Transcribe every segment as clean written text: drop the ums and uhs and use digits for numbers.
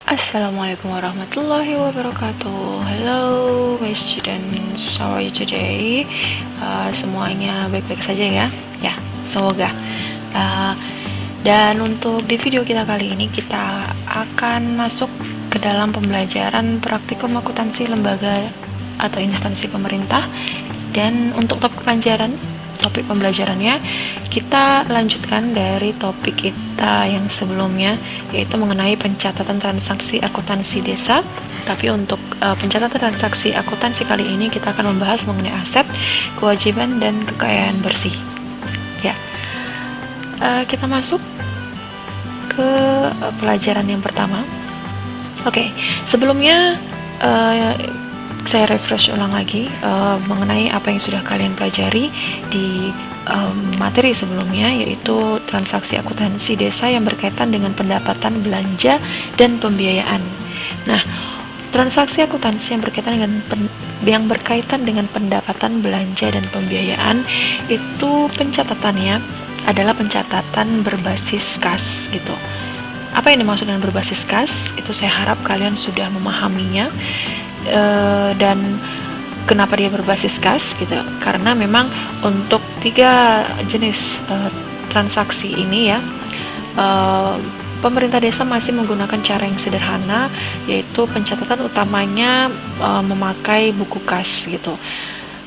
Assalamualaikum warahmatullahi wabarakatuh. Hello my students, how are you today? Semuanya baik-baik saja ya? Ya, semoga. Uh, dan untuk di video kita kali ini kita akan masuk ke dalam pembelajaran praktikum akuntansi lembaga atau instansi pemerintah. Dan untuk topik pembelajarannya kita lanjutkan dari topik kita yang sebelumnya, yaitu mengenai pencatatan transaksi akuntansi desa. Tapi untuk pencatatan transaksi akuntansi kali ini kita akan membahas mengenai aset, kewajiban, dan kekayaan bersih. Ya, kita masuk ke pelajaran yang pertama. Oke, sebelumnya saya refresh ulang lagi mengenai apa yang sudah kalian pelajari di materi sebelumnya, yaitu transaksi akuntansi desa yang berkaitan dengan pendapatan, belanja, dan pembiayaan. Nah, transaksi akuntansi yang berkaitan dengan pendapatan, belanja, dan pembiayaan itu pencatatannya adalah pencatatan berbasis kas gitu. Apa yang dimaksud dengan berbasis kas? Itu saya harap kalian sudah memahaminya. Dan kenapa dia berbasis kas gitu, karena memang untuk 3 jenis transaksi ini ya, pemerintah desa masih menggunakan cara yang sederhana, yaitu pencatatan utamanya memakai buku kas gitu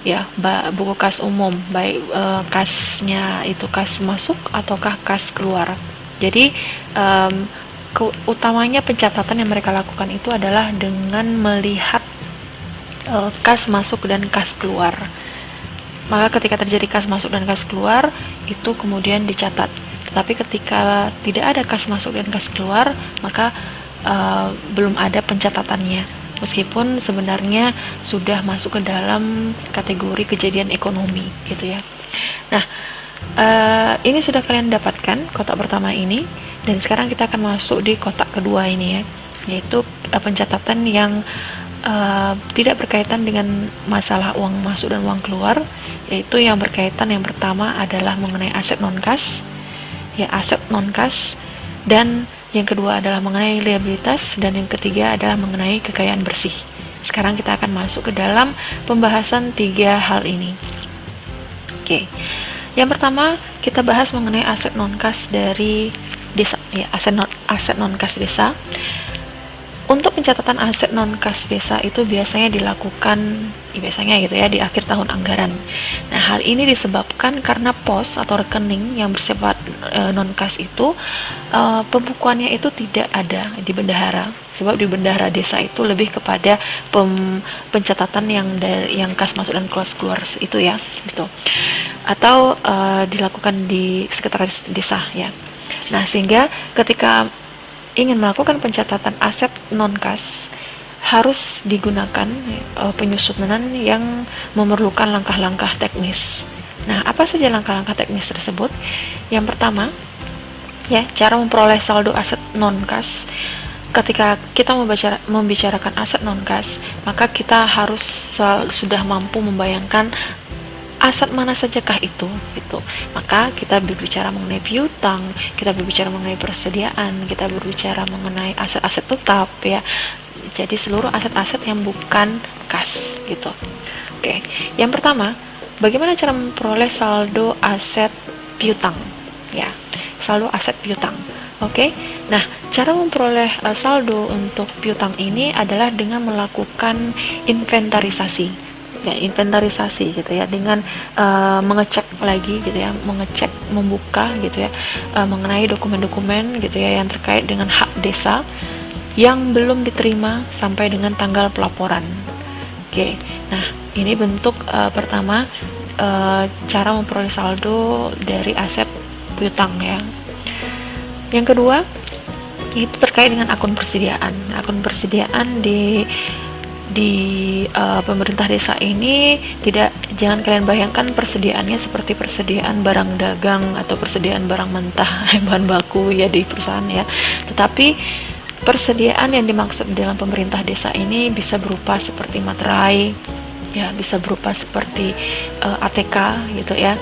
ya, buku kas umum, baik kasnya itu kas masuk ataukah kas keluar. Jadi utamanya pencatatan yang mereka lakukan itu adalah dengan melihat kas masuk dan kas keluar. Maka ketika terjadi kas masuk dan kas keluar, itu kemudian dicatat. Tetapi ketika tidak ada kas masuk dan kas keluar, maka belum ada pencatatannya, meskipun sebenarnya sudah masuk ke dalam kategori kejadian ekonomi gitu ya. Nah, ini sudah kalian dapatkan kotak pertama ini, dan sekarang kita akan masuk di kotak kedua ini ya, yaitu pencatatan yang tidak berkaitan dengan masalah uang masuk dan uang keluar, yaitu yang berkaitan, yang pertama adalah mengenai aset non-kas ya, aset non-kas, dan yang kedua adalah mengenai liabilitas, dan yang ketiga adalah mengenai kekayaan bersih. Sekarang kita akan masuk ke dalam pembahasan 3 hal ini. Oke. Yang pertama kita bahas mengenai aset non-kas dari desa ya, aset non-kas desa. Untuk pencatatan aset non-kas desa itu biasanya dilakukan biasanya gitu ya di akhir tahun anggaran. Nah, hal ini disebabkan karena pos atau rekening yang bersifat non-kas itu pembukuannya itu tidak ada di bendahara. Sebab di bendahara desa itu lebih kepada pencatatan yang kas masuk dan kas keluar itu ya, gitu. Atau dilakukan di sekretaris desa ya. Nah, sehingga ketika ingin melakukan pencatatan aset non-kas harus digunakan penyusunan yang memerlukan langkah-langkah teknis. Nah, apa saja langkah-langkah teknis tersebut? Yang pertama, ya, cara memperoleh saldo aset non-kas. Ketika kita membicarakan aset non-kas, maka kita harus sudah mampu membayangkan aset mana sajakah itu gitu. Maka kita berbicara mengenai piutang, kita berbicara mengenai persediaan, kita berbicara mengenai aset-aset tetap ya. Jadi seluruh aset-aset yang bukan kas gitu. Oke. Yang pertama, bagaimana cara memperoleh saldo aset piutang ya. Saldo aset piutang. Oke. Nah, cara memperoleh saldo untuk piutang ini adalah dengan melakukan inventarisasi ya, inventarisasi gitu ya, dengan mengecek lagi gitu ya, membuka gitu ya, mengenai dokumen-dokumen gitu ya yang terkait dengan hak desa yang belum diterima sampai dengan tanggal pelaporan. Oke. Nah, ini bentuk pertama cara memperoleh saldo dari aset piutang ya. Yang kedua itu terkait dengan akun persediaan. Akun persediaan di pemerintah desa ini jangan kalian bayangkan persediaannya seperti persediaan barang dagang atau persediaan barang mentah bahan baku ya di perusahaan ya, tetapi persediaan yang dimaksud dalam pemerintah desa ini bisa berupa seperti materai ya, bisa berupa seperti ATK gitu ya,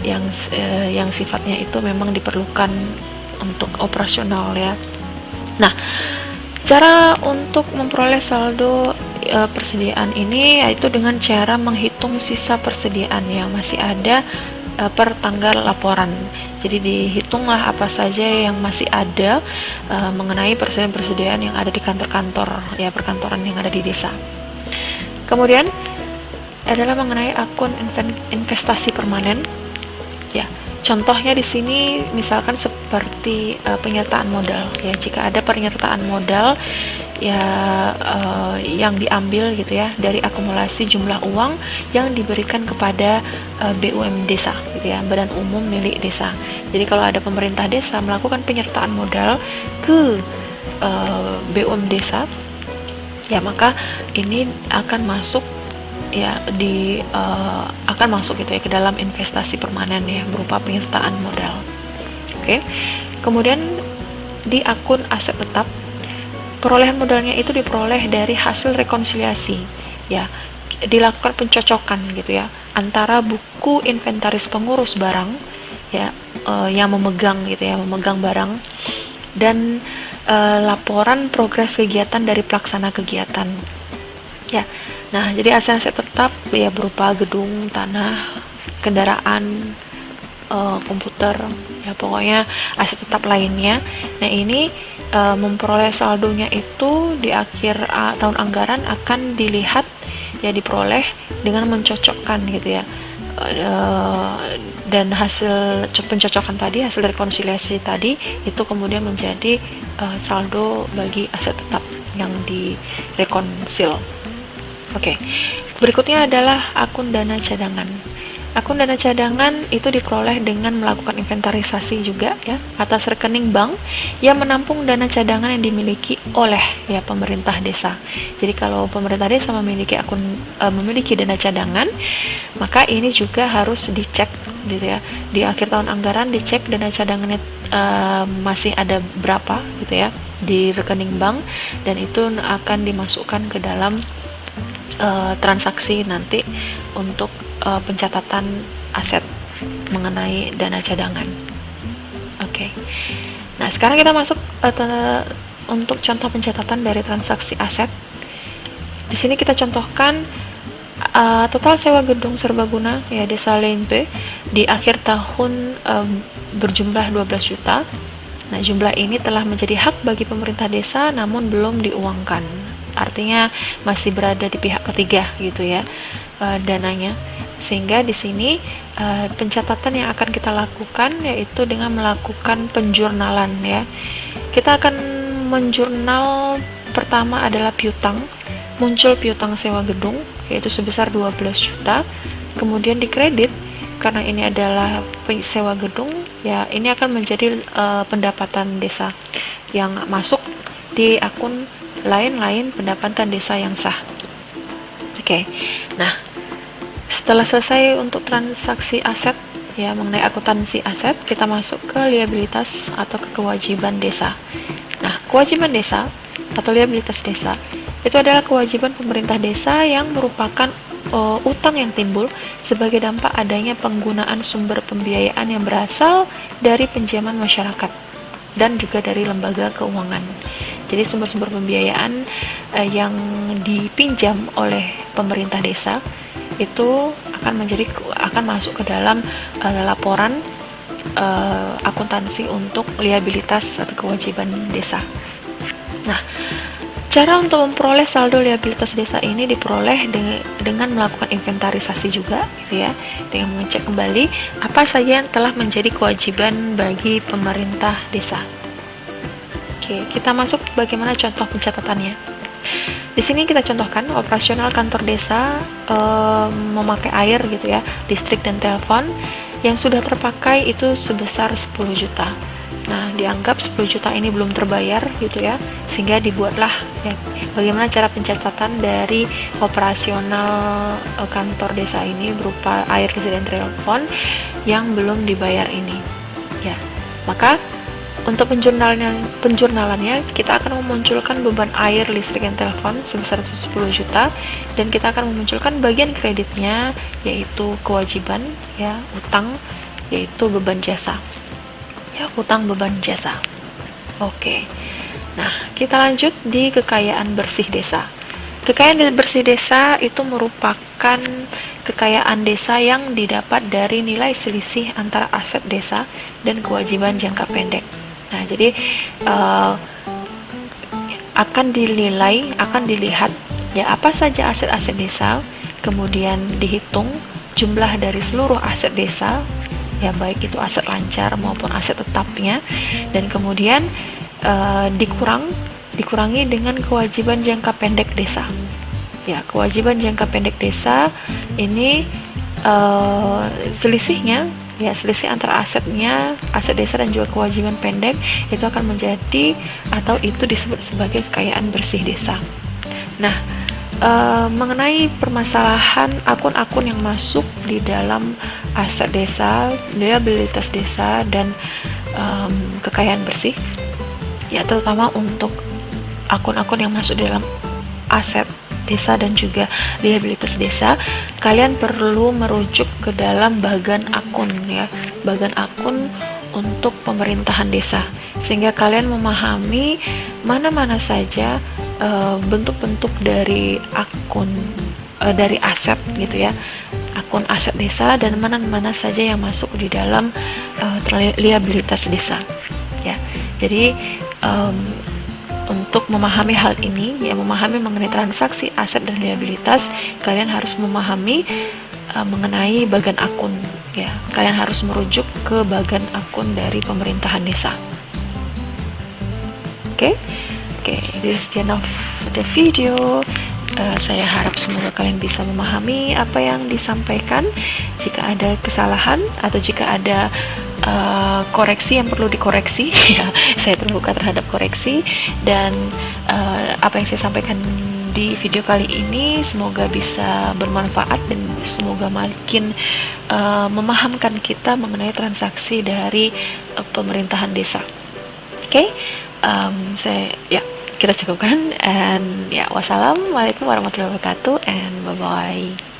yang sifatnya itu memang diperlukan untuk operasional ya. Nah, Cara untuk memperoleh saldo persediaan ini yaitu dengan cara menghitung sisa persediaan yang masih ada per tanggal laporan. Jadi dihitunglah apa saja yang masih ada mengenai persediaan-persediaan yang ada di kantor-kantor ya, perkantoran yang ada di desa. Kemudian adalah mengenai akun investasi permanen. Ya, contohnya di sini misalkan seperti penyertaan modal. Ya, jika ada penyertaan modal ya yang diambil gitu ya dari akumulasi jumlah uang yang diberikan kepada BUM desa gitu ya, badan umum milik desa. Jadi kalau ada pemerintah desa melakukan penyertaan modal ke BUM desa, ya maka ini akan masuk ya akan masuk gitu ya ke dalam investasi permanen ya berupa penyertaan modal. Oke. Kemudian di akun aset tetap, perolehan modalnya itu diperoleh dari hasil rekonsiliasi ya, dilakukan pencocokan gitu ya antara buku inventaris pengurus barang ya yang memegang gitu ya, memegang barang, dan laporan progres kegiatan dari pelaksana kegiatan ya. Nah, jadi aset-aset tetap ya berupa gedung, tanah, kendaraan, komputer ya, pokoknya aset tetap lainnya. Nah, ini memperoleh saldonya itu di akhir tahun anggaran akan dilihat ya, diperoleh dengan mencocokkan gitu ya, dan hasil pencocokan tadi, hasil rekonsiliasi tadi itu kemudian menjadi saldo bagi aset tetap yang direkonsil. Oke, berikutnya adalah akun dana cadangan. Akun dana cadangan itu diperoleh dengan melakukan inventarisasi juga ya atas rekening bank yang menampung dana cadangan yang dimiliki oleh ya pemerintah desa. Jadi kalau pemerintah desa memiliki dana cadangan, maka ini juga harus dicek gitu ya. Di akhir tahun anggaran dicek dana cadangannya masih ada berapa gitu ya di rekening bank, dan itu akan dimasukkan ke dalam transaksi nanti untuk pencatatan aset mengenai dana cadangan. Oke. Nah, sekarang kita masuk untuk contoh pencatatan dari transaksi aset. Di sini kita contohkan total sewa gedung serbaguna ya Desa Lempe di akhir tahun berjumlah 12 juta. Nah, jumlah ini telah menjadi hak bagi pemerintah desa namun belum diuangkan. Artinya masih berada di pihak ketiga gitu ya dananya. Sehingga di sini pencatatan yang akan kita lakukan yaitu dengan melakukan penjurnalan ya. Kita akan menjurnal, pertama adalah piutang. Muncul piutang sewa gedung yaitu sebesar 12 juta. Kemudian dikredit karena ini adalah sewa gedung ya, ini akan menjadi pendapatan desa yang masuk di akun lain-lain pendapatan desa yang sah. Oke. Nah, setelah selesai untuk transaksi aset ya mengenai akuntansi aset, kita masuk ke liabilitas atau ke kewajiban desa. Nah, kewajiban desa atau liabilitas desa itu adalah kewajiban pemerintah desa yang merupakan utang yang timbul sebagai dampak adanya penggunaan sumber pembiayaan yang berasal dari pinjaman masyarakat dan juga dari lembaga keuangan. Jadi sumber-sumber pembiayaan yang dipinjam oleh pemerintah desa itu akan masuk ke dalam laporan akuntansi untuk liabilitas atau kewajiban desa. Nah, cara untuk memperoleh saldo liabilitas desa ini diperoleh dengan melakukan inventarisasi juga gitu ya, dengan mengecek kembali apa saja yang telah menjadi kewajiban bagi pemerintah desa. Oke, kita masuk bagaimana contoh pencatatannya. Di sini kita contohkan operasional kantor desa memakai air gitu ya, listrik dan telepon yang sudah terpakai itu sebesar 10 juta. Nah, dianggap 10 juta ini belum terbayar gitu ya, sehingga dibuatlah ya, bagaimana cara pencatatan dari operasional kantor desa ini berupa air, listrik, dan telepon yang belum dibayar ini. Ya, maka untuk penjurnalannya kita akan memunculkan beban air, listrik, dan telepon sebesar 10 juta, dan kita akan memunculkan bagian kreditnya yaitu kewajiban ya, utang yaitu beban jasa. Ya, utang beban jasa. Oke. Nah, kita lanjut di kekayaan bersih desa. Kekayaan bersih desa itu merupakan kekayaan desa yang didapat dari nilai selisih antara aset desa dan kewajiban jangka pendek. Nah, jadi akan dilihat ya apa saja aset-aset desa, kemudian dihitung jumlah dari seluruh aset desa, ya baik itu aset lancar maupun aset tetapnya, dan kemudian dikurangi dengan kewajiban jangka pendek desa. Ya, kewajiban jangka pendek desa ini selisihnya, ya selisih antara aset desa dan juga kewajiban pendek itu akan menjadi atau itu disebut sebagai kekayaan bersih desa. Nah, mengenai permasalahan akun-akun yang masuk di dalam aset desa, liabilitas desa, dan kekayaan bersih, ya terutama untuk akun-akun yang masuk dalam aset desa dan juga liabilitas desa, kalian perlu merujuk ke dalam bagan akun, ya, bagan akun untuk pemerintahan desa, sehingga kalian memahami mana-mana saja bentuk-bentuk dari akun dari aset gitu ya, akun aset desa, dan mana-mana saja yang masuk di dalam liabilitas desa, ya. Jadi untuk memahami hal ini, ya memahami mengenai transaksi aset dan liabilitas, kalian harus memahami mengenai bagan akun, ya. Kalian harus merujuk ke bagan akun dari pemerintahan desa. Oke, this is the end of the video. Saya harap semoga kalian bisa memahami apa yang disampaikan. Jika ada kesalahan atau jika ada koreksi yang perlu dikoreksi, ya, saya terbuka terhadap koreksi, dan apa yang saya sampaikan di video kali ini semoga bisa bermanfaat dan semoga makin memahamkan kita mengenai transaksi dari pemerintahan desa. Oke, kita cukupkan, and ya, wassalamualaikum warahmatullahi wabarakatuh, and bye bye.